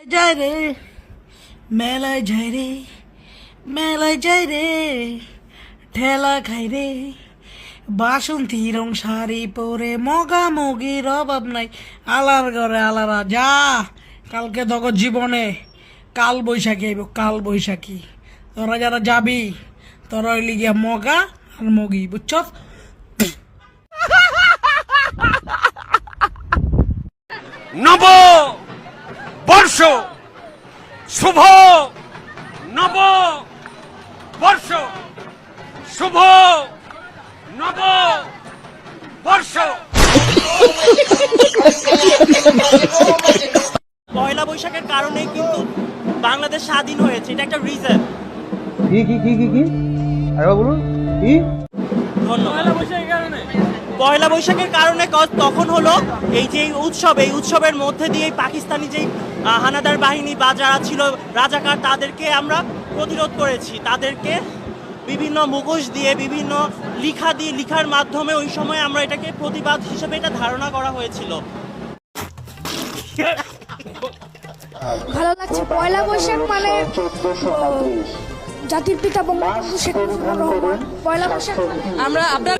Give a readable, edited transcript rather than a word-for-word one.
যায় রে মেলায় যায় রে মেলায় যায় রে ঠেলা খাই রে বাসন্তী রং শাড়ি পরে মগা মগির অভাব নাই আলার ঘরে আলারা যা কালকে তখন জীবনে কাল বৈশাখী আইব কাল বৈশাখী তোরা যারা যাবি তোরা হইলি গিয়া মগা আর মগি বুঝছ নব বর্ষ শুভ নব বর্ষ শুভ নব বর্ষ। পয়লা বৈশাখের কারণে কিন্তু বাংলাদেশ স্বাধীন হয়েছে, এটা একটা রিজন। কি কি কি কি কি আরে বলুন কি ধন্যবাদ। পয়লা বৈশাখের কারণে তখন হলো এই যে এই উৎসবের মধ্যে দিয়ে পাকিস্তানি যেই হানাদার বাহিনী বা যারা ছিল রাজাকার তাদেরকে আমরা প্রতিরোধ করেছি, তাদেরকে বিভিন্ন মুখোশ দিয়ে বিভিন্ন লিখার মাধ্যমে ওই সময় আমরা এটাকে প্রতিবাদ হিসেবে এটা ধারণা করা হয়েছিল। ভালো লাগছে। পয়লা বৈশাখ মানে জাতির পিতা বঙ্গবন্ধু শেখ মুজিবুর রহমান। পয়লা বৈশাখ আমরা আপনার